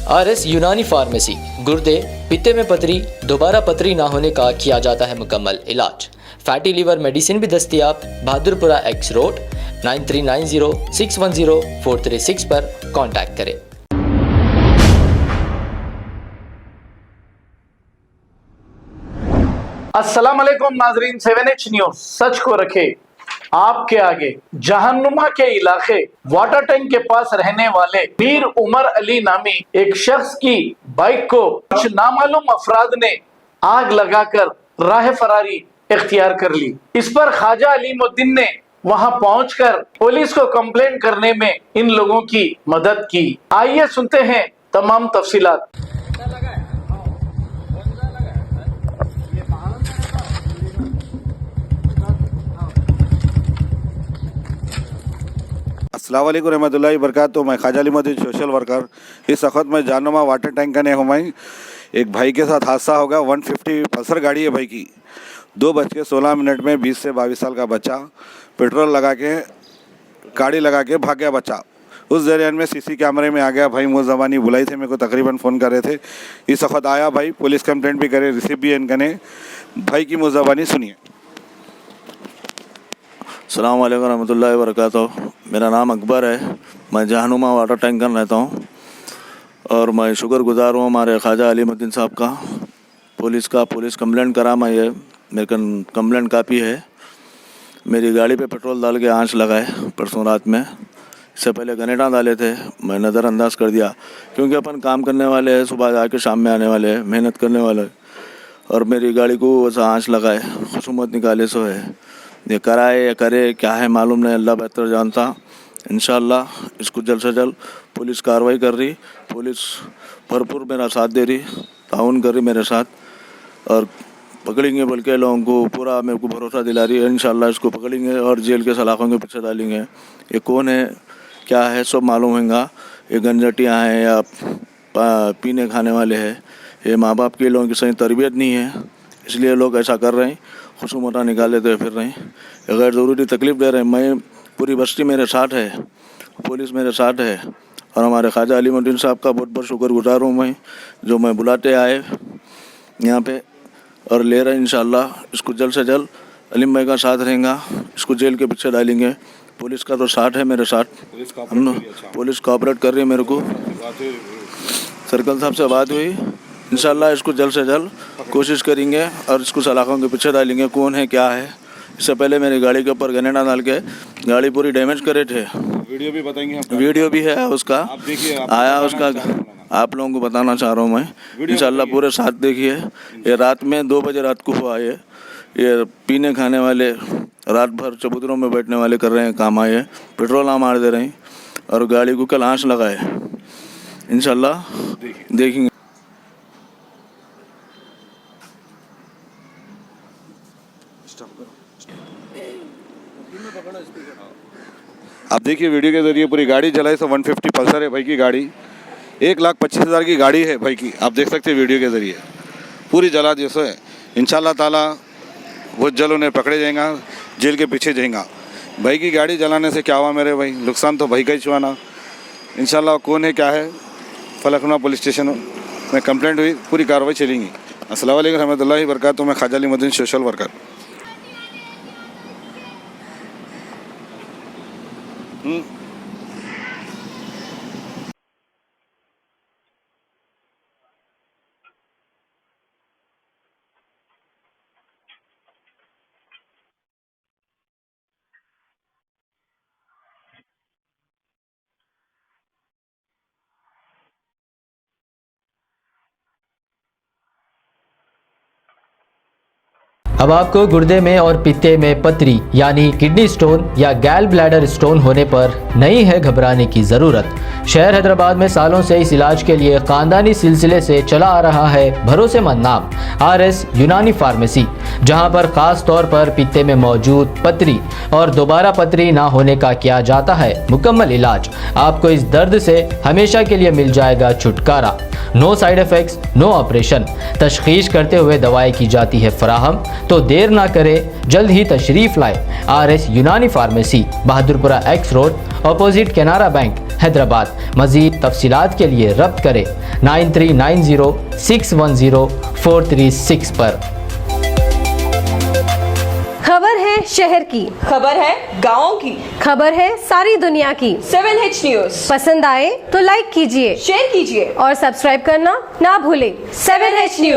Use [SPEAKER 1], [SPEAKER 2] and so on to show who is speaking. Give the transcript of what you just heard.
[SPEAKER 1] RS यूनानी pharmacy, गुर्दे, पित्ते में पथरी, दोबारा पथरी ना होने का किया जाता है मुकम्मल इलाज। फैटी लीवर मेडिसिन भी दस्तियाब। बहादुरपुरा X रोड 9390610436 पर कांटेक्ट करें।
[SPEAKER 2] अस्सलाम वालेकुम नाजरीन, 7H न्यूज सच को रखे आपके आगे। जहन्नुमा के इलाके वाटर टैंक के पास रहने वाले मीर उमर अली नामी एक शख्स की बाइक को कुछ नामालूम अफराद ने आग लगाकर राह फरारी इख्तियार कर ली। इस पर ख्वाजा अलीमुद्दीन ने वहां पहुंचकर पुलिस को कंप्लेंट करने में इन लोगों की मदद की। आइए सुनते हैं तमाम तफसीलात।
[SPEAKER 3] अस्सलाम वालेकुम रहमतुल्लाहि वबरकातुहू। मैं ख्वाजा अलीमुद्दीन सोशल वर्कर। इस वक्त मैं जहन्नुमा वाटर टैंक का हूँ। मैं एक भाई के साथ हादसा होगा। 150 पल्सर गाड़ी है भाई की। 2:16 में 20 से 22 साल का बच्चा पेट्रोल लगा के गाड़ी लगा के भाग गया बच्चा। उस दरमियान में CC कैमरे में आ गया भाई। मुँह ज़बानी बुलाई थे मेरे को, तकरीबन फ़ोन कर रहे थे। इस वक्त आया भाई, पुलिस कंप्लेंट भी करे, रिसीव भी इनका ने। भाई की मुँह ज़बानी सुनिए।
[SPEAKER 4] अस्सलाम वालेकुम रहमतुल्लाहि वबरकातुहू। मेरा नाम अकबर है। मैं जहन्नुमा वाटर टैंक कर रहता हूँ और मैं शुक्रगुजार हूँ हमारे ख्वाजा अलीमुद्दीन साहब का। पुलिस कंप्लेंट करा मैं, ये मेरे कंप्लेंट कापी है। मेरी गाड़ी पे पेट्रोल डाल के आंच लगाए परसों रात में। इससे पहले ग्रेनेडा डाले थे, मैं नज़रअंदाज कर दिया क्योंकि अपन काम करने वाले हैं, सुबह जाके शाम में आने वाले हैं, मेहनत करने वाले हैं। और मेरी गाड़ी को वैसा आंच लगाए, खुशूमत निकाले सो है। ये कराए या करे क्या है मालूम नहीं, अल्लाह बेहतर जानता। इंशाअल्लाह इसको जल्द से जल्द पुलिस कार्रवाई कर रही। पुलिस भरपूर मेरा साथ दे रही, ताउन कर रही मेरे साथ और पकड़ेंगे बोल के लोगों को पूरा मेरे को भरोसा दिला रही है। इंशाअल्लाह इसको पकड़ेंगे और जेल के सलाखों के पीछे डालेंगे। ये कौन है क्या है सब मालूम होगा। ये गंजटियाँ हैं या पीने खाने वाले हैं। ये माँ बाप के लोगों की सही तरबियत नहीं है, इसलिए लोग ऐसा कर रहे हैं, खुशूमता निकाल लेते फिर रहे हैं, गैर ज़रूरी तकलीफ़ दे रहे हैं। मैं पूरी बस्ती मेरे साथ है, पुलिस मेरे साथ है और हमारे ख्वाजा अलीमुद्दीन साहब का बहुत बहुत शुक्रगुजार हूँ मैं, जो मैं बुलाते आए यहाँ पे और ले रहे हैं। इंशाअल्लाह इसको जल्द से जल्द अलीम भाई का साथ रहेगा, इसको जेल के पीछे डालेंगे। पुलिस का तो साथ है मेरे साथ, पुलिस कोऑपरेट कर रही है मेरे को। सर्कल साहब से बात हुई, इंशाअल्लाह इसको जल्द से जल्द कोशिश करेंगे और इसको सलाखों के पीछे डालेंगे कौन है क्या है। इससे पहले मेरी गाड़ी के ऊपर ग्रेनेडा डाल के गाड़ी पूरी डैमेज करे थे।
[SPEAKER 3] वीडियो भी बताएंगे,
[SPEAKER 4] वीडियो भी है उसका, आया उसका, आप लोगों को बताना चाह रहा हूँ मैं। इंशाअल्लाह पूरे साथ देखिए। ये रात में 2 बजे रात को हुआ। ये पीने खाने वाले रात भर चबूतरों में बैठने वाले कर रहे हैं काम, आए पेट्रोल मार दे रहे हैं और गाड़ी को कल आंच लगाए। इंशाअल्लाह देखेंगे।
[SPEAKER 3] आप देखिए वीडियो के ज़रिए पूरी गाड़ी जलाई। 150 पल्सर है भाई की गाड़ी, 1,25,000 की गाड़ी है भाई की। आप देख सकते हैं वीडियो के ज़रिए पूरी जला दी सो है। इंशाल्लाह ताला बहुत जल्द उन्हें पकड़े जाएगा, जेल के पीछे जाएगा। भाई की गाड़ी जलाने से क्या हुआ मेरे भाई, नुकसान तो भाई का ही छुआना। इंशाल्लाह कौन है क्या है, फलकनुमा पुलिस स्टेशन में कंप्लेंट हुई, पूरी कार्रवाई चलेंगी। अस्सलाम वालेकुम रहमतुल्लाहि वबरकातुहू। मैं ख्वाजा अलीमुद्दीन सोशल वर्कर।
[SPEAKER 1] अब आपको गुर्दे में और पित्ते में पथरी यानी किडनी स्टोन या गैल ब्लैडर स्टोन होने पर नहीं है घबराने की ज़रूरत। शहर हैदराबाद में सालों से इस इलाज के लिए ख़ानदानी सिलसिले से चला आ रहा है भरोसेमंद नाम RS यूनानी फार्मेसी, जहां पर ख़ास तौर पर पित्ते में मौजूद पथरी और दोबारा पथरी ना होने का किया जाता है मुकम्मल इलाज। आपको इस दर्द से हमेशा के लिए मिल जाएगा छुटकारा। No side effects, no operation. तशखीस करते हुए दवाएं की जाती है फराहम। तो देर ना करें, जल्द ही तशरीफ़ लाए RS यूनानी pharmacy, Bahadurpura X road, opposite Canara bank, Hyderabad. मज़ीद तफसीलात के लिए रब्त करें 9390610436 पर।
[SPEAKER 5] खबर है शहर की,
[SPEAKER 6] खबर है गाँव की,
[SPEAKER 5] खबर है सारी दुनिया की।
[SPEAKER 6] 7H न्यूज़
[SPEAKER 5] पसंद आए तो लाइक कीजिए,
[SPEAKER 6] शेयर कीजिए
[SPEAKER 5] और सब्सक्राइब करना ना भूलें।
[SPEAKER 6] 7H news.